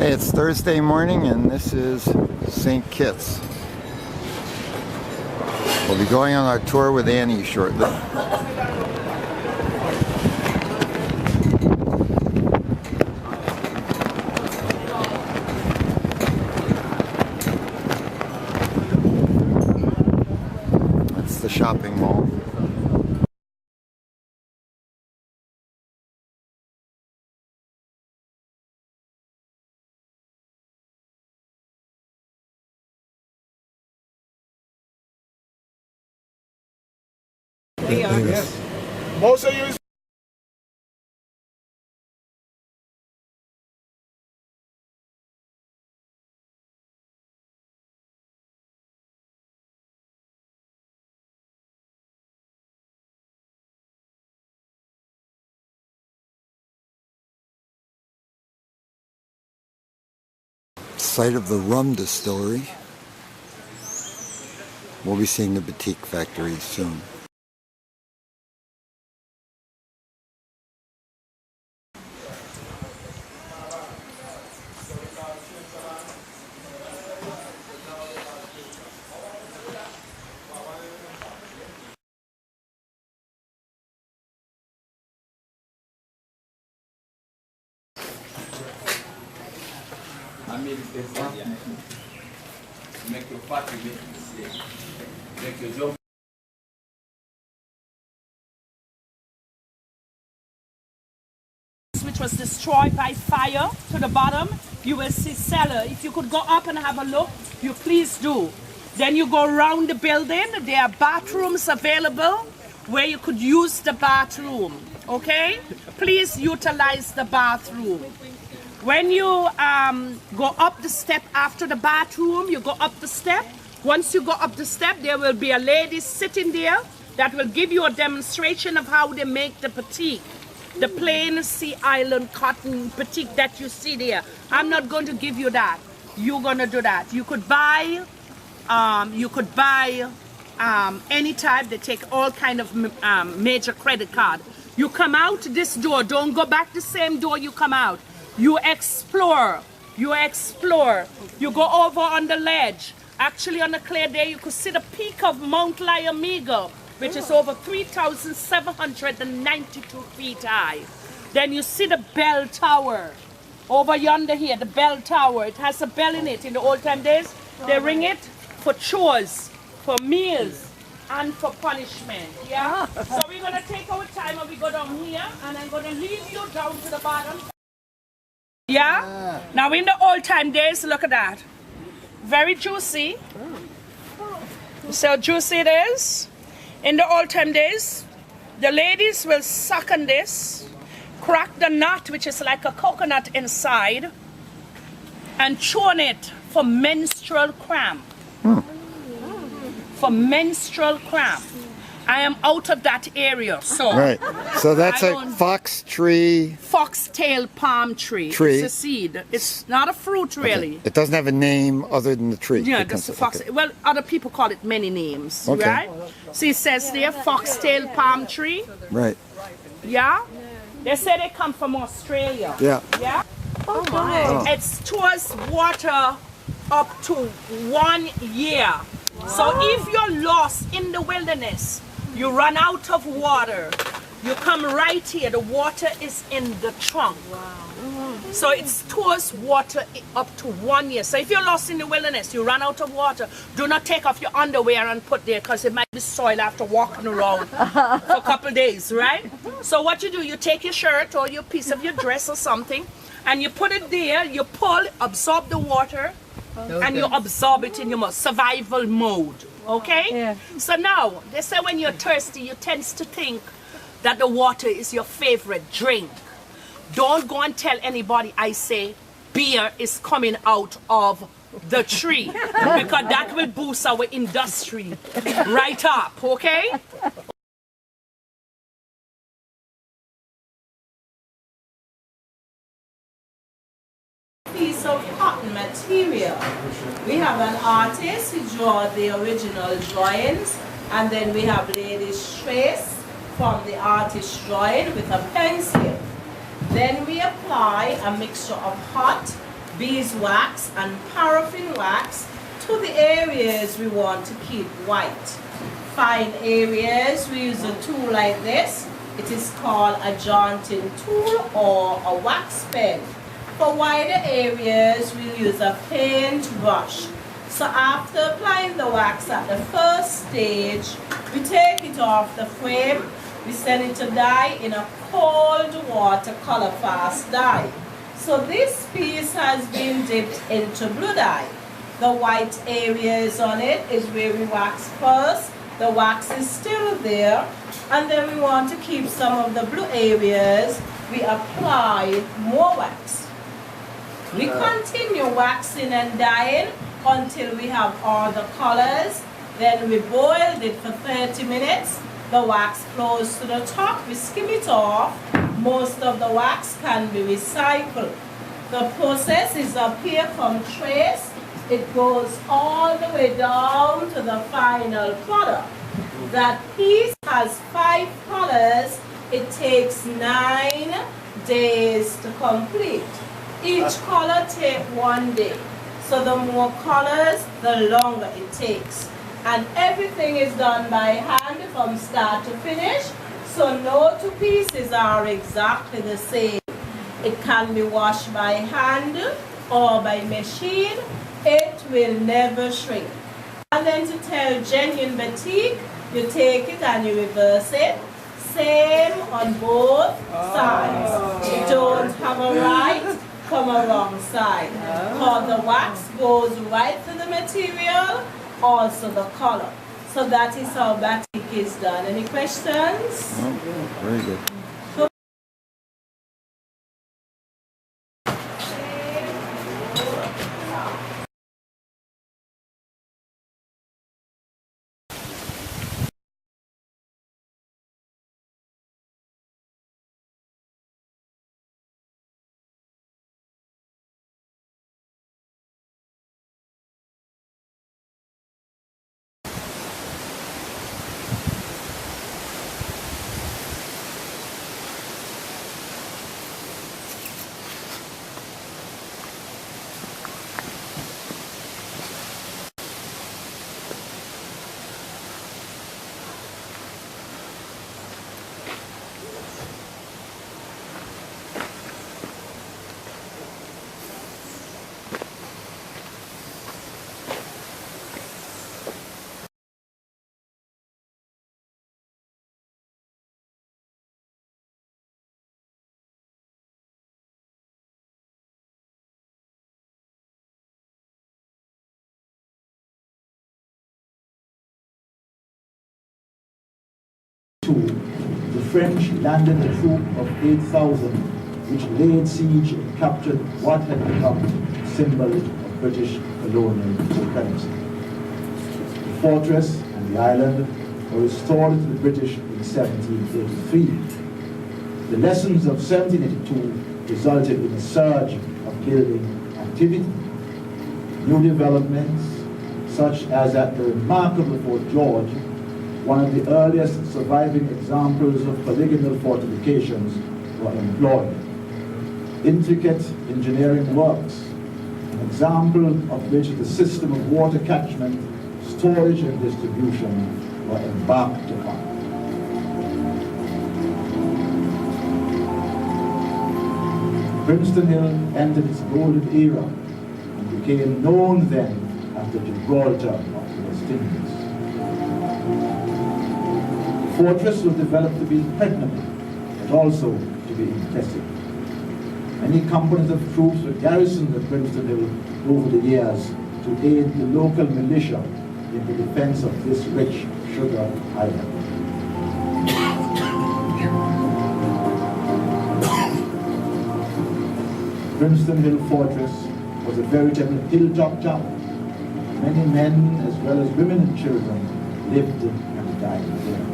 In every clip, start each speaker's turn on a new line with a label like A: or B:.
A: Hey, it's Thursday morning and this is St. Kitts. We'll be going on our tour with Annie shortly. That's the shopping mall.
B: Yes. Most of you.
A: Site of the rum distillery. We'll be seeing the boutique factory soon.
C: Make your party make your job.
D: Which was destroyed by fire to the bottom. You will see cellar. If you could go up and have a look, you please do. Then you go around the building. There are bathrooms available where you could use the bathroom. Okay? Please utilize the bathroom. When you go up the step after the bathroom, you go up the step. Once you go up the step, there will be a lady sitting there that will give you a demonstration of how they make the batik. The plain Sea Island cotton batik that you see there. I'm not going to give you that. You're going to do that. You could buy any type. They take all kind of major credit card. You come out this door. Don't go back the same door you come out. You explore. You explore. You go over on the ledge. Actually, on a clear day, you could see the peak of Mount Liamigo, which is over 3,792 feet high. Then you see the bell tower. Over yonder here, the bell tower. It has a bell in it. In the old time days, they ring it for chores, for meals, and for punishment. Yeah? So we're going to take our time and we go down here, and I'm going to lead you down to the bottom. Yeah? Now in the old time days, look at that. Very juicy. See how juicy it is? In the old time days, the ladies will suck on this, crack the nut, which is like a coconut inside, and chew on it for menstrual cramp. For menstrual cramp. I am out of that area, so.
A: Right. So that's a fox tree.
D: Foxtail palm tree. It's a seed. It's not a fruit, really.
A: Okay. It doesn't have a name other than the tree.
D: Yeah, that's a fox. Okay. Well, other people call it many names, right? See, it says there, foxtail palm tree.
A: Right.
D: Yeah? They say they come from Australia.
A: Yeah.
D: Yeah? Oh, my. Oh. It stores water up to 1 year. So if you're lost in the wilderness, you run out of water, you come right here, the water is in the trunk. Wow. So it stores water up to 1 year. So if you're lost in the wilderness, you run out of water, do not take off your underwear and put there because it might be soiled after walking around for a couple days, right? So what you do, you take your shirt or your piece of your dress or something and you put it there, you pull, absorb the water, and you absorb it in your mouth. Survival mode. Okay? Yeah. So now, they say when you're thirsty, you tend to think that the water is your favorite drink. Don't go and tell anybody I say beer is coming out of the tree because that will boost our industry right up, okay? Piece of cotton material. We have an artist who draw the original drawings, and then we have ladies trace from the artist drawing with a pencil. Then we apply a mixture of hot, beeswax and paraffin wax to the areas we want to keep white. Fine areas, we use a tool like this. It is called a jointing tool or a wax pen. For wider areas, we'll use a paint brush. So after applying the wax at the first stage, we take it off the frame, we send it to dye in a cold water color fast dye. So this piece has been dipped into blue dye. The white areas on it is where we wax first. The wax is still there, and then we want to keep some of the blue areas. We apply more wax. We continue waxing and dyeing until we have all the colors. Then we boiled it for 30 minutes. The wax flows to the top. We skim it off. Most of the wax can be recycled. The process is up here from trace. It goes all the way down to the final product. That piece has 5 colors. It takes 9 days to complete. Each color takes 1 day. So the more colors, the longer it takes. And everything is done by hand from start to finish. So no 2 pieces are exactly the same. It can be washed by hand or by machine. It will never shrink. And then to tell genuine batik, you take it and you reverse it. Same on both sides. You don't have a right from a wrong side. Because the wax goes right to the material, also the color. So that is how batik is done. Any questions?
A: Oh, very good.
E: The French landed a troop of 8,000, which laid siege and captured what had become a symbol of British colonial supremacy. The fortress and the island were restored to the British in 1783. The lessons of 1782 resulted in a surge of building activity. New developments, such as at the remarkable Fort George, one of the earliest surviving examples of polygonal fortifications, were employed. Intricate engineering works, an example of which the system of water catchment, storage and distribution were embarked upon. Princeton Hill entered its golden era and became known then as the Gibraltar of the West Indies. The fortress was developed to be impregnable, but also to be impressive. Many companies of troops were garrisoned at Princeton Hill over the years to aid the local militia in the defense of this rich sugar island. Princeton Hill Fortress was a veritable hilltop town. Many men, as well as women and children, lived and died there.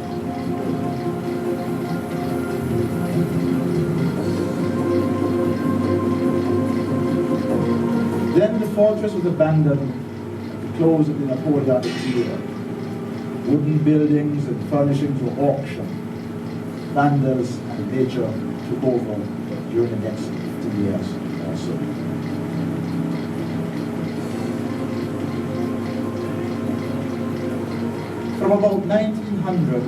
E: Then the fortress was abandoned at the close of the Napoleonic era. Wooden buildings and furnishings were auctioned. Vandals and nature took over during the next 50 years or so. From about 1900,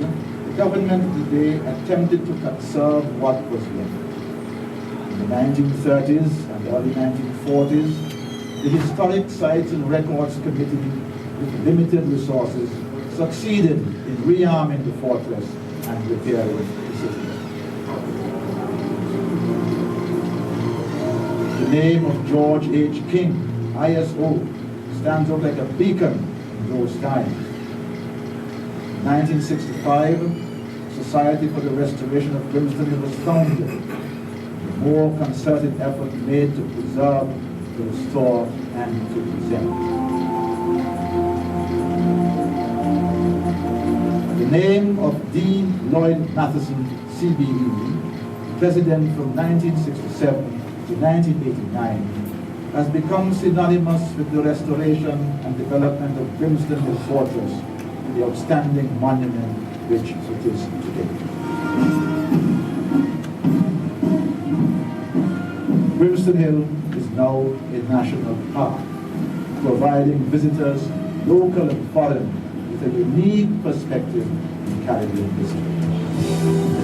E: the government of the day attempted to conserve what was left. In the 1930s and early 1940s, the Historic Sites and Records Committee, with limited resources, succeeded in rearming the fortress and repairing the city. The name of George H. King, ISO, stands out like a beacon in those times. In 1965, Society for the Restoration of Grimston Hill was founded. A more concerted effort made to preserve, to restore, and to present. The name of Dean Lloyd Matheson, CBE, president from 1967 to 1989, has become synonymous with the restoration and development of Grimston Hill Fortress, the outstanding monument which it is today. Grimston Hill is now a national park, providing visitors, local and foreign, with a unique perspective in Caribbean history.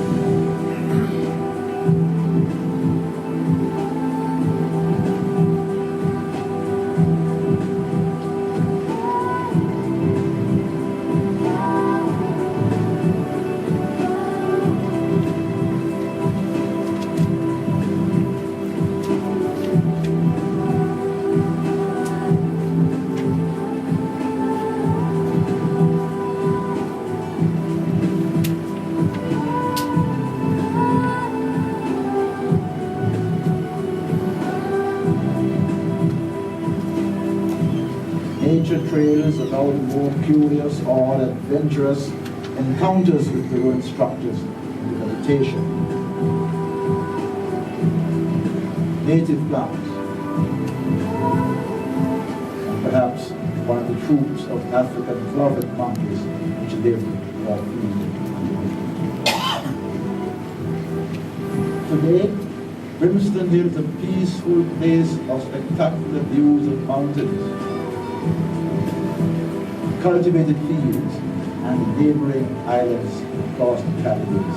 E: Nature trails allow more curious or adventurous encounters with the ruined structures and vegetation. Native plants, and perhaps one of the troops of African cloven monkeys which live or feed. Today, Grimston Hill is a peaceful place of spectacular views of mountains, cultivated fields, and neighboring islands across the Caribbean.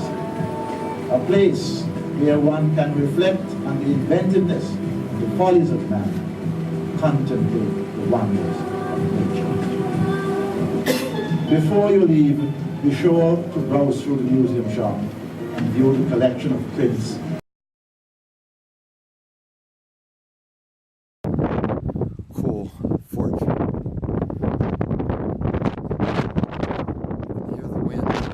E: A place where one can reflect on the inventiveness and the follies of man, contemplate the wonders of nature. Before you leave, be sure to browse through the museum shop and view the collection of prints.
A: Cool fort. Hear the wind. It's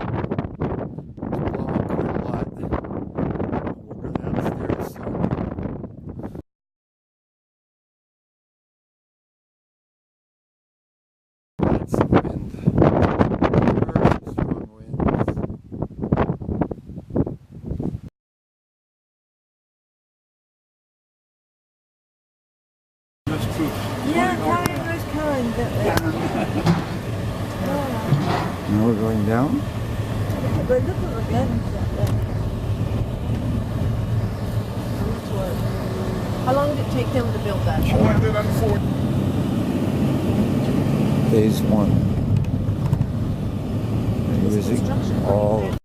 A: blowing quite a lot. We'll go downstairs soon. Lots of wind. Very strong winds.
F: Yeah, Karen was kind,
A: Now we're going down.
F: but look at the guns up there. How long did it take them to build that?
B: 240.
A: Phase 1. Music all.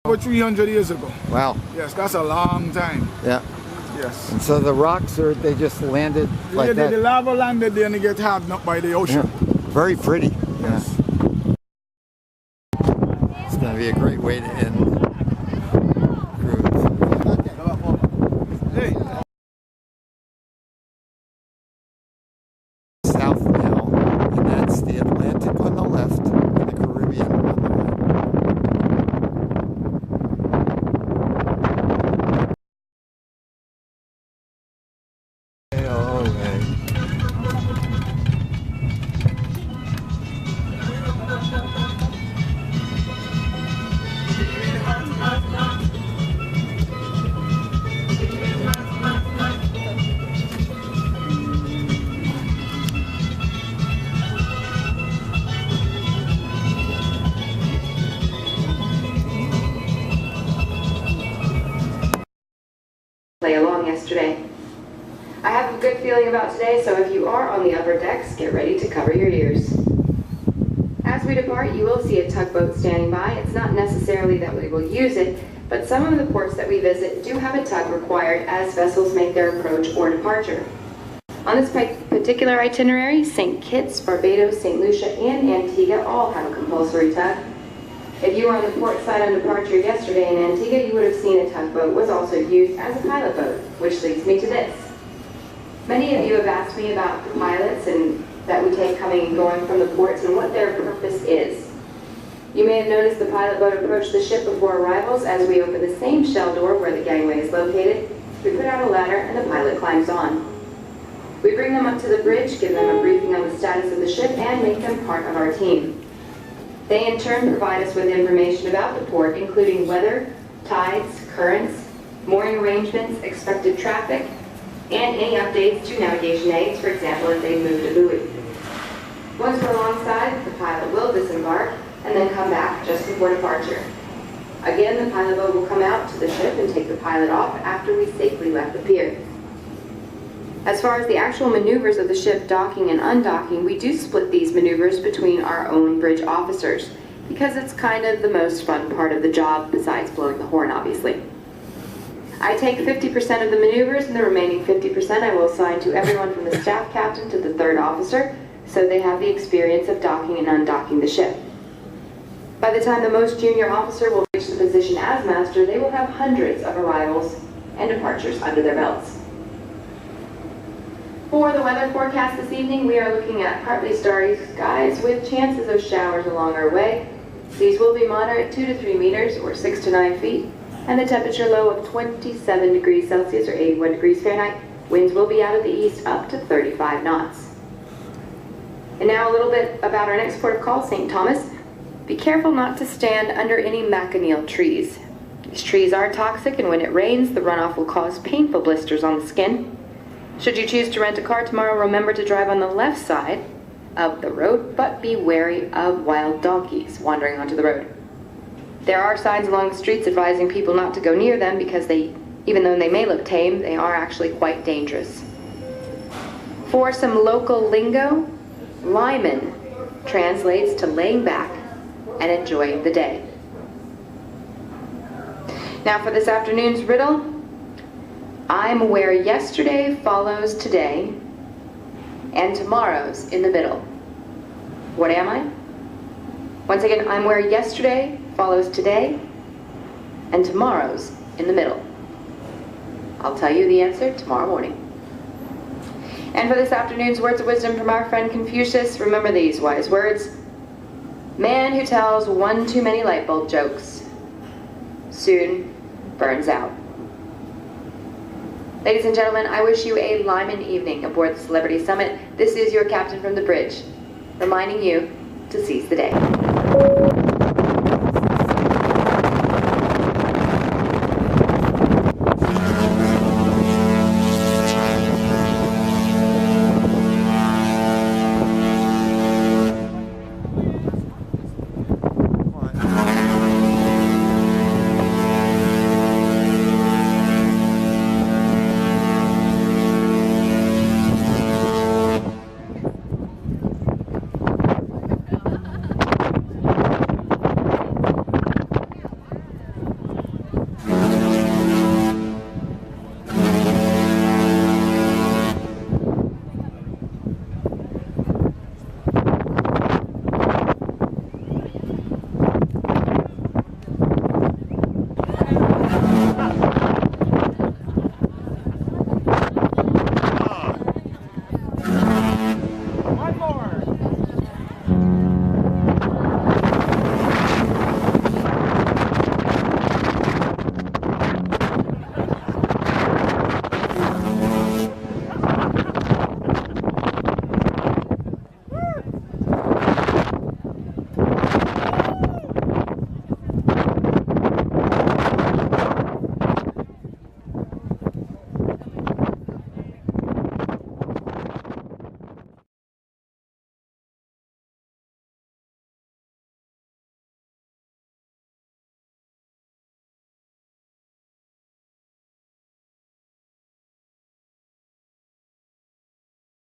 B: About 300 years ago.
A: Wow.
B: Yes, that's a long time.
A: Yeah.
B: Yes.
A: And so the rocks are, they just landed like
B: Yeah,
A: that.
B: the lava landed there and it get hardened up by the
A: Yeah.
B: ocean.
A: Very pretty.
B: Yes.
A: It's going to be a great way to end cruise.
B: Hey.
A: South now, and that's the Atlantic on the left and the Caribbean on the right.
G: about today, so if you are on the upper decks, get ready to cover your ears. As we depart, you will see a tugboat standing by. It's not necessarily that we will use it, but some of the ports that we visit do have a tug required as vessels make their approach or departure. On this particular itinerary, St. Kitts, Barbados, St. Lucia, and Antigua all have a compulsory tug. If you were on the port side on departure yesterday in Antigua, you would have seen a tugboat was also used as a pilot boat, which leads me to this. Many of you have asked me about the pilots and that we take coming and going from the ports and what their purpose is. You may have noticed the pilot boat approach the ship before arrivals. As we open the same shell door where the gangway is located, we put out a ladder and the pilot climbs on. We bring them up to the bridge, give them a briefing on the status of the ship, and make them part of our team. They in turn provide us with information about the port, including weather, tides, currents, mooring arrangements, expected traffic, and any updates to navigation aids, for example, if they moved a buoy. Once we're alongside, the pilot will disembark and then come back just before departure. Again, the pilot boat will come out to the ship and take the pilot off after we safely left the pier. As far as the actual maneuvers of the ship docking and undocking, we do split these maneuvers between our own bridge officers, because it's kind of the most fun part of the job, besides blowing the horn, obviously. I take 50% of the maneuvers, and the remaining 50% I will assign to everyone from the staff captain to the third officer, so they have the experience of docking and undocking the ship. By the time the most junior officer will reach the position as master, they will have hundreds of arrivals and departures under their belts. For the weather forecast this evening, we are looking at partly starry skies with chances of showers along our way. These will be moderate 2 to 3 meters or 6 to 9 feet, and the temperature low of 27 degrees Celsius or 81 degrees Fahrenheit. Winds will be out of the east up to 35 knots. And now a little bit about our next port of call, St. Thomas. Be careful not to stand under any maconil trees. These trees are toxic, and when it rains, the runoff will cause painful blisters on the skin. Should you choose to rent a car tomorrow, remember to drive on the left side of the road, but be wary of wild donkeys wandering onto the road. There are signs along the streets advising people not to go near them because even though they may look tame, they are actually quite dangerous. For some local lingo, lyman translates to laying back and enjoying the day. Now for this afternoon's riddle, I'm where yesterday follows today, and tomorrow's in the middle. What am I? Once again, I'm where yesterday follows today, and tomorrow's in the middle. I'll tell you the answer tomorrow morning. And for this afternoon's words of wisdom from our friend Confucius, remember these wise words. Man who tells one too many light bulb jokes soon burns out. Ladies and gentlemen, I wish you a Lyman evening aboard the Celebrity Summit. This is your captain from the bridge, reminding you to seize the day.